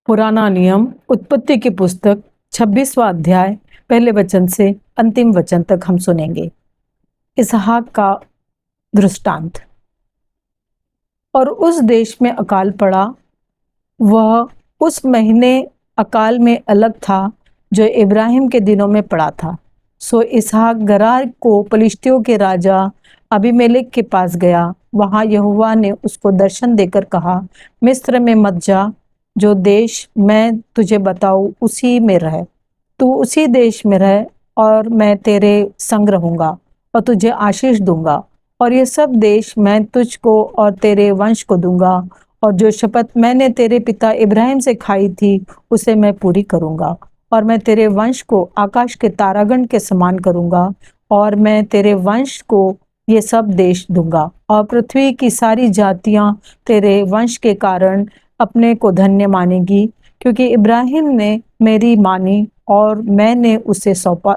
पुराना नियम उत्पत्ति की पुस्तक 26वां अध्याय पहले वचन से अंतिम वचन तक हम सुनेंगे। इसहाक का दृष्टांत। और उस देश में अकाल पड़ा, वह उस महीने अकाल में अलग था जो इब्राहिम के दिनों में पड़ा था। सो इसहाक गरार को पलिश्तियों के राजा अबीमेलेक के पास गया। वहां यहोवा ने उसको दर्शन देकर कहा, मिस्र में मत जा, जो देश मैं तुझे बताऊं उसी में रह। तू उसी देश में रह और मैं तेरे संग रहूंगा और तुझे आशीष दूंगा, और ये सब देश मैं तुझको और तेरे वंश को दूंगा, और जो शपथ मैंने तेरे पिता इब्राहिम से खाई थी उसे मैं पूरी करूंगा। और मैं तेरे वंश को आकाश के तारागण के समान करूंगा, और मैं तेरे वंश को ये सब देश दूंगा, और पृथ्वी की सारी जातियां तेरे वंश के कारण अपने को धन्य मानेगी, क्योंकि इब्राहिम ने मेरी मानी और मैंने उसे सौंपा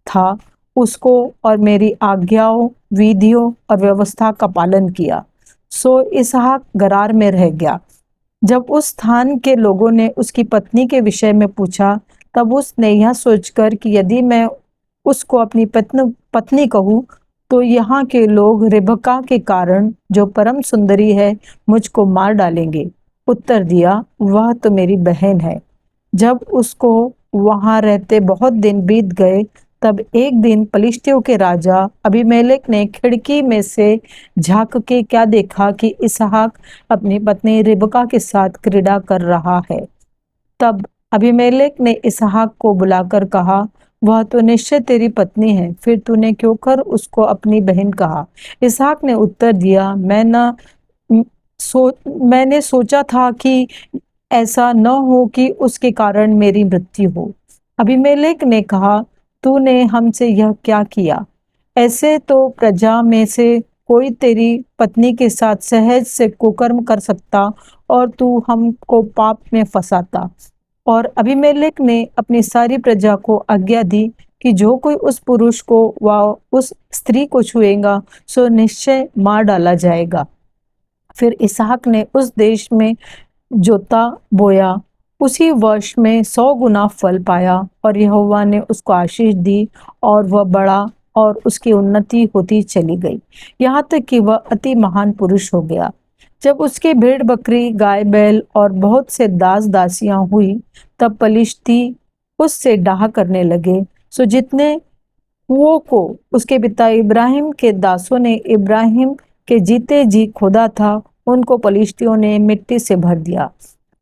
था उसको, और मेरी आज्ञाओं, विधियों और व्यवस्था का पालन किया। सो इसहाक गरार में रह गया। जब उस स्थान के लोगों ने उसकी पत्नी के विषय में पूछा, तब उसने यह सोचकर कि यदि मैं उसको अपनी पत्नी कहूँ तो यहाँ के लोग रिबका के कारण, जो परम सुंदरी है, मुझको मार डालेंगे, उत्तर दिया, वह तो मेरी बहन है। जब उसको वहां रहते बहुत दिन बीत गए, तब एक दिन पलिश्तियों के राजा अबीमेलेक ने खिड़की में से झांक के क्या देखा कि इसहाक अपनी पत्नी रिबका के साथ क्रीड़ा कर रहा है। तब अबीमेलेक ने इसहाक को बुलाकर कहा, वह तो निश्चय तेरी पत्नी है, फिर तूने क्यों कर उसको अपनी बहन कहा? इसहाक ने उत्तर दिया, मैंने सोचा था कि ऐसा न हो कि उसके कारण मेरी मृत्यु हो। अबीमेलेक ने कहा, तूने हमसे यह क्या किया? ऐसे तो प्रजा में से कोई तेरी पत्नी के साथ सहज से कुकर्म कर सकता, और तू हमको पाप में फंसाता। और अबीमेलेक ने अपनी सारी प्रजा को आज्ञा दी कि जो कोई उस पुरुष को व उस स्त्री को छुएगा सो निश्चय मार डाला जाएगा। फिर इसहाक ने उस देश में जोता बोया, उसी वर्ष में 100 गुना फल पाया, और यहोवा ने उसको आशीष दी, और वह बड़ा और उसकी उन्नति होती चली गई, यहाँ तक कि वह अति महान पुरुष हो गया। जब उसके भेड़ बकरी, गाय बैल और बहुत से दास दासियां हुई, तब पलिश्ती उससे डाह करने लगे। सो जितने कुओं को उसके पिता इब्राहिम के दासों ने इब्राहिम के जीते जी खोदा था, उनको पलिश्तियों ने मिट्टी से भर दिया।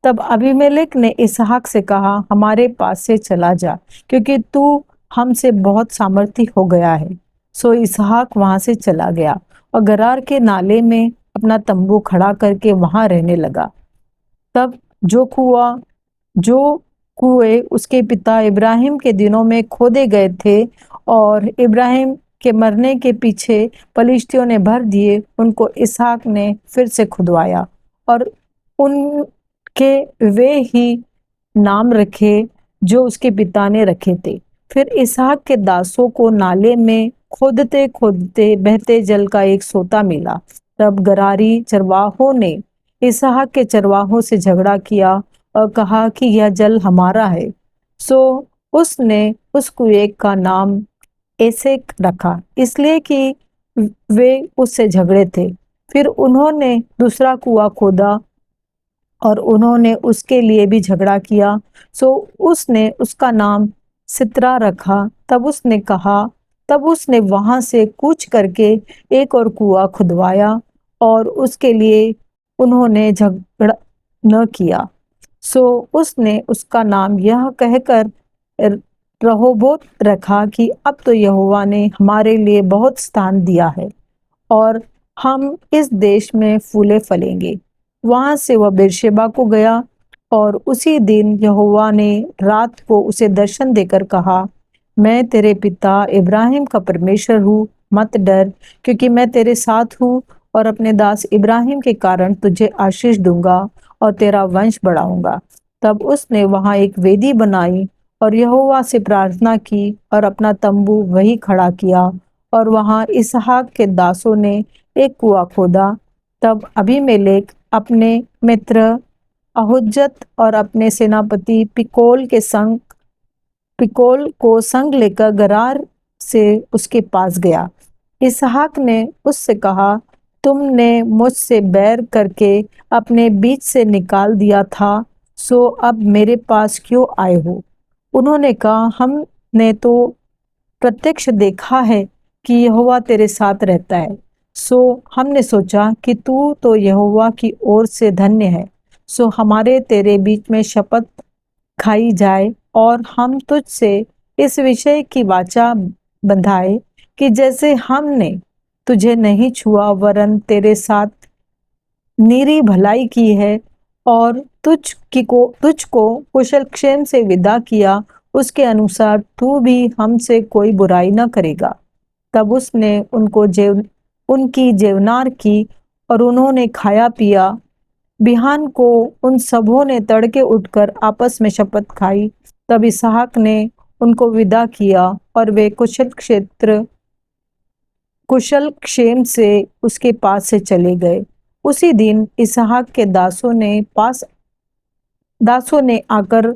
तब अबीमेलेक ने इसहाक से कहा, हमारे पास से चला जा, क्योंकि तू हमसे बहुत सामर्थी हो गया है। सो इसहाक वहां से चला गया और गरार के नाले में अपना तंबू खड़ा करके वहां रहने लगा। तब जो कुएं उसके पिता इब्राहिम के दिनों में खोदे गए थे और इब्राहिम के मरने के पीछे पलिश्तियों ने भर दिए, उनको इसहाक ने फिर से खुदवाया और उनके वे ही नाम रखे जो उसके पिता ने रखे थे। फिर इसहाक के दासों को नाले में खोदते खोदते बहते जल का एक सोता मिला। तब गरारी चरवाहों ने इसहाक के चरवाहों से झगड़ा किया और कहा कि यह जल हमारा है। सो उसने उस कुएं का नाम एसेक रखा, इसलिए कि वे उससे झगड़े थे। फिर उन्होंने दूसरा कुआं खोदा और उन्होंने उसके लिए भी झगड़ा किया, सो उसने उसका नाम सित्रा रखा। तब उसने वहां से कूच करके एक और कुआं खुदवाया और उसके लिए उन्होंने झगड़ा न किया। सो उसने उसका नाम यह कहकर रहोबोत रखा कि अब तो यहोवा ने हमारे लिए बहुत स्थान दिया है और हम इस देश में फूले फलेंगे। वहां से वह बेर्शेबा को गया, और उसी दिन यहोवा ने रात को उसे दर्शन देकर कहा, मैं तेरे पिता इब्राहिम का परमेश्वर हूँ, मत डर, क्योंकि मैं तेरे साथ हूँ और अपने दास इब्राहिम के कारण तुझे आशीष दूंगा और तेरा वंश बढ़ाऊंगा। तब उसने वहां एक वेदी बनाई और यहोवा से प्रार्थना की और अपना तंबू वही खड़ा किया, और वहां इसहाक के दासों ने एक कुआं खोदा। तब अबीमेलेक अपने मित्र अहुज्जत और अपने सेनापति पिकोल को संग लेकर गरार से उसके पास गया। इसहाक ने उससे कहा, तुमने मुझसे बैर करके अपने बीच से निकाल दिया था, सो अब मेरे पास क्यों आए हो? उन्होंने कहा, हमने तो प्रत्यक्ष देखा है कि यहोवा तेरे साथ रहता है, सो हमने सोचा कि तू तो यहोवा की ओर से धन्य है। सो हमारे तेरे बीच में शपथ खाई जाए और हम तुझसे इस विषय की वाचा बंधाए कि जैसे हमने तुझे नहीं छुआ वरन तेरे साथ निरी भलाई की है और तुझको कुशल क्षेम से विदा किया, उसके अनुसार तू भी हमसे कोई बुराई न करेगा। तब उसने उनकी जेवनार की और उन्होंने खाया पिया। बिहान को उन सबों ने तड़के उठकर आपस में शपथ खाई। तब इसहाक ने उनको विदा किया और वे कुशल क्षेम से उसके पास से चले गए। उसी दिन इसहाक के दासों ने आकर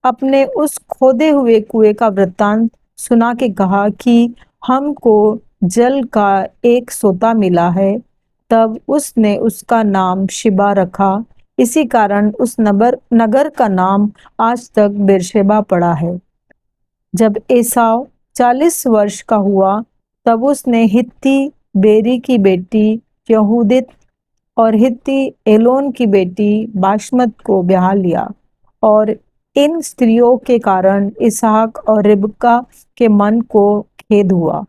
अपने उस खोदे हुए कुएं का वृत्तांत सुना के कहा कि हमको जल का एक सोता मिला है। तब उसने उसका नाम शिबा रखा। इसी कारण उस नगर का नाम आज तक बेरशेबा पड़ा है। जब एसाव 40 वर्ष का हुआ, तब उसने हित्ती बेरी की बेटी यहूदित और हित्ती एलोन की बेटी बाशमत को ब्याह लिया। और इन स्त्रियों के कारण इसहाक और रिबका के मन को खेद हुआ।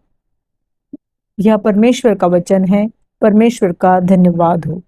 यह परमेश्वर का वचन है। परमेश्वर का धन्यवाद हो।